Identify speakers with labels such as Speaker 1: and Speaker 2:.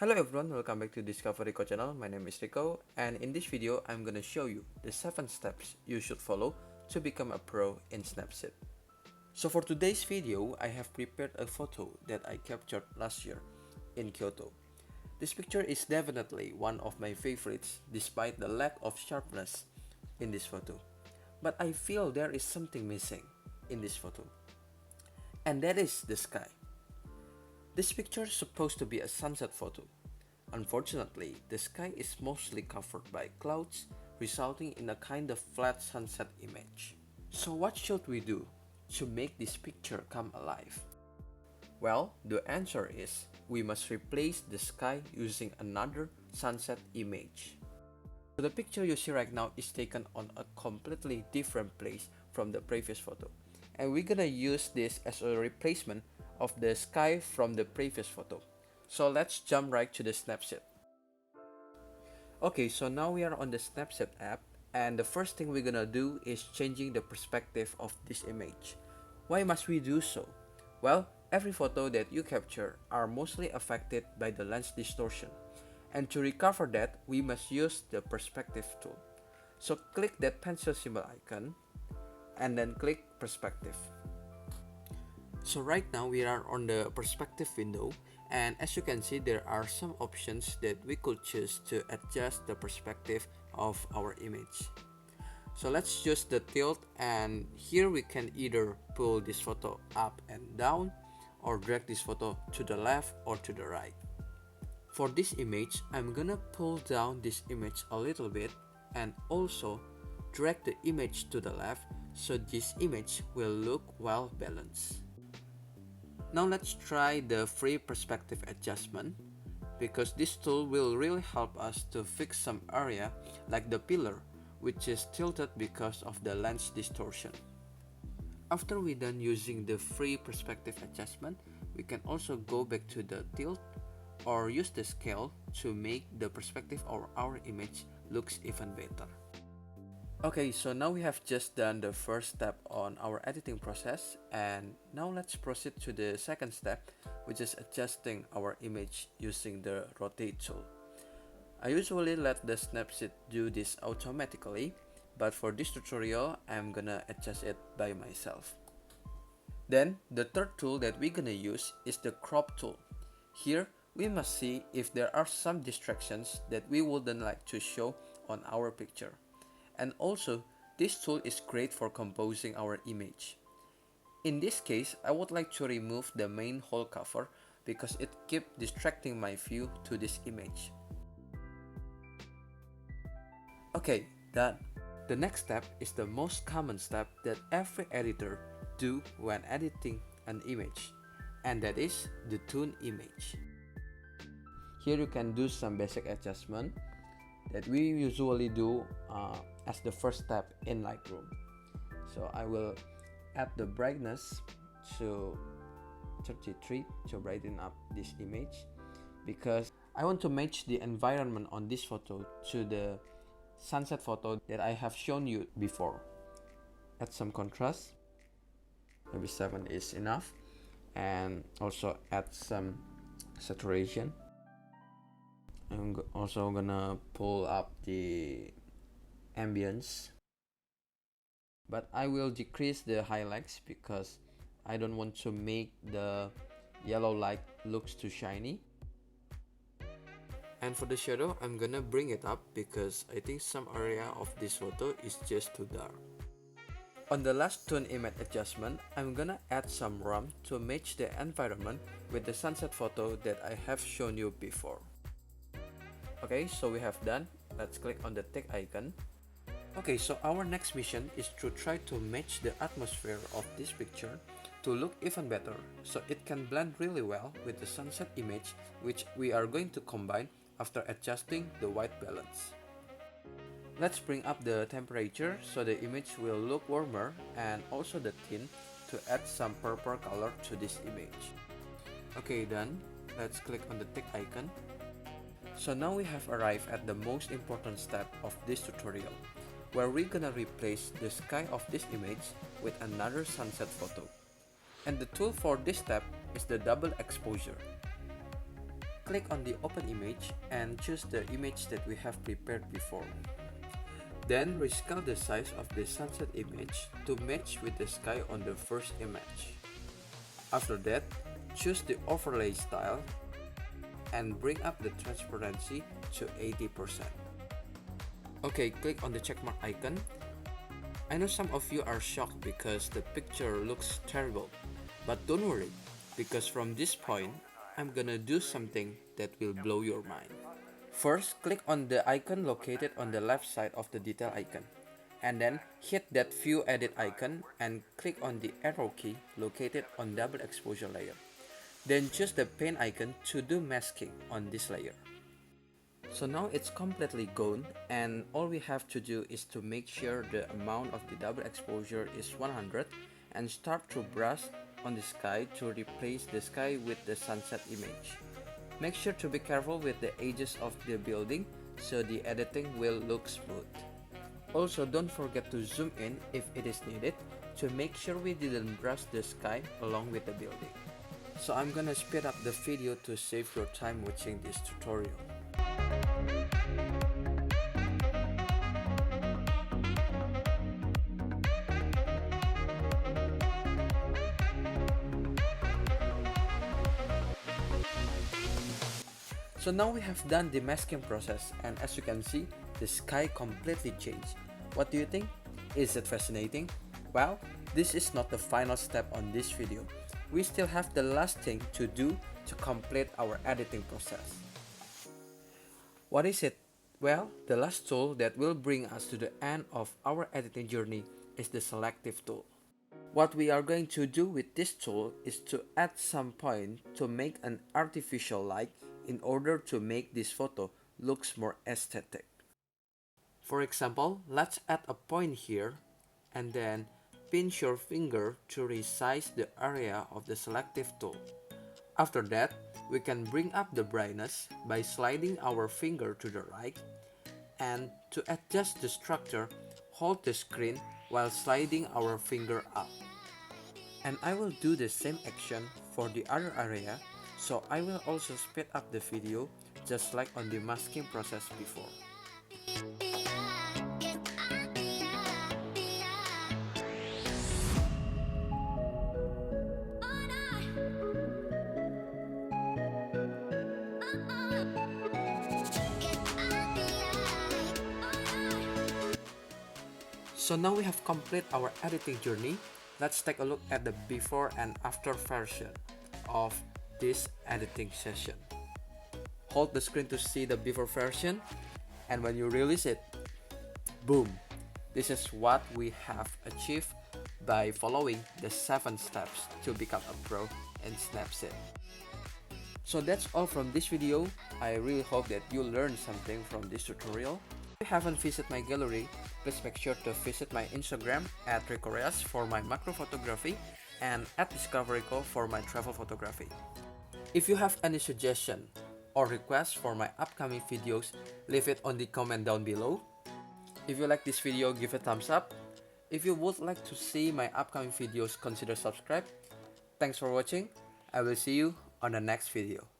Speaker 1: Hello everyone, welcome back to Discover Rico channel. My name is Rico, and in this video I'm gonna show you the 7 steps you should follow to become a pro in Snapseed. So for today's video, I have prepared a photo that I captured last year in Kyoto. This picture is definitely one of my favorites despite the lack of sharpness in this photo. But I feel there is something missing in this photo, and that is the sky. This picture is supposed to be a sunset photo. Unfortunately, the sky is mostly covered by clouds, resulting in a kind of flat sunset image. So what should we do to make this picture come alive? Well, the answer is we must replace the sky using another sunset image. So the picture you see right now is taken on a completely different place from the previous photo, and we're gonna use this as a replacement of the sky from the previous photo. So let's jump right to the Snapseed. Okay, so now we are on the Snapseed app, and the first thing we're gonna do is changing the perspective of this image. Why must we do so? Well, every photo that you capture are mostly affected by the lens distortion, and to recover that we must use the perspective tool. So click that pencil symbol icon and then click perspective. So right now we are on the perspective window, and as you can see there are some options that we could choose to adjust the perspective of our image. So let's choose the tilt, and here we can either pull this photo up and down or drag this photo to the left or to the right. For this image, I'm gonna pull down this image a little bit and also drag the image to the left so this image will look well balanced. Now let's try the free perspective adjustment, because this tool will really help us to fix some area like the pillar, which is tilted because of the lens distortion. After we're done using the free perspective adjustment, we can also go back to the tilt or use the scale to make the perspective of our image looks even better. Okay, so now we have just done the first step on our editing process, and now let's proceed to the second step, which is adjusting our image using the rotate tool. I usually let the Snapseed do this automatically, but for this tutorial I'm gonna adjust it by myself. Then the third tool that we're gonna use is the crop tool. Here we must see if there are some distractions that we wouldn't like to show on our picture. And also, this tool is great for composing our image. In this case, I would like to remove the main whole cover because it keeps distracting my view to this image. Okay, done. The next step is the most common step that every editor do when editing an image, and that is the tune image. Here you can do some basic adjustment that we usually do as the first step in Lightroom. So I will add the brightness to 33 to brighten up this image, because I want to match the environment on this photo to the sunset photo that I have shown you before. Add some contrast, maybe 7 is enough, and also add some saturation. I'm also gonna pull up the ambience, but I will decrease the highlights because I don't want to make the yellow light looks too shiny. And for the shadow, I'm gonna bring it up because I think some area of this photo is just too dark. On the last tone image adjustment, I'm gonna add some ramp to match the environment with the sunset photo that I have shown you before. Okay, so we have done. Let's click on the tick icon. Okay, so our next mission is to try to match the atmosphere of this picture to look even better, so it can blend really well with the sunset image, which we are going to combine after adjusting the white balance. Let's bring up the temperature so the image will look warmer, and also the tint to add some purple color to this image. Okay, done. Let's click on the tick icon. So now we have arrived at the most important step of this tutorial, where we're gonna replace the sky of this image with another sunset photo. And the tool for this step is the double exposure. click on the open image and choose the image that we have prepared before. Then rescale the size of the sunset image to match with the sky on the first image. After that, choose the overlay style and bring up the transparency to 80%. Okay, click on the checkmark icon. I know some of you are shocked because the picture looks terrible, but don't worry, because from this point, I'm gonna do something that will blow your mind. First, click on the icon located on the left side of the detail icon, and then hit that view edit icon and click on the arrow key located on double exposure layer. Then choose the pen icon to do masking on this layer. So now it's completely gone, and all we have to do is to make sure the amount of the double exposure is 100 and start to brush on the sky to replace the sky with the sunset image. Make sure to be careful with the edges of the building so the editing will look smooth. Also, don't forget to zoom in if it is needed to make sure we didn't brush the sky along with the building. So I'm gonna speed up the video to save your time watching this tutorial. So now we have done the masking process, and as you can see, the sky completely changed. What do you think? Is it fascinating? Well, this is not the final step on this video. We still have the last thing to do to complete our editing process. What is it? Well, the last tool that will bring us to the end of our editing journey is the Selective tool. What we are going to do with this tool is to add some point to make an artificial light in order to make this photo looks more aesthetic. For example, let's add a point here and then pinch your finger to resize the area of the Selective tool. After that, we can bring up the brightness by sliding our finger to the right, and to adjust the structure, hold the screen while sliding our finger up. And I will do the same action for the other area, so I will also speed up the video just like on the masking process before. So now we have completed our editing journey. Let's take a look at the before and after version of this editing session. Hold the screen to see the before version, and when you release it, boom! This is what we have achieved by following the 7 steps to become a pro in Snapseed. So that's all from this video. I really hope that you learned something from this tutorial. If you haven't visited my gallery, please make sure to visit my Instagram @Ricoreas for my macro photography and @Discoveryco for my travel photography. If you have any suggestion or requests for my upcoming videos, leave it on the comment down below. If you like this video, give a thumbs up. If you would like to see my upcoming videos, consider subscribe. Thanks for watching. I will see you on the next video.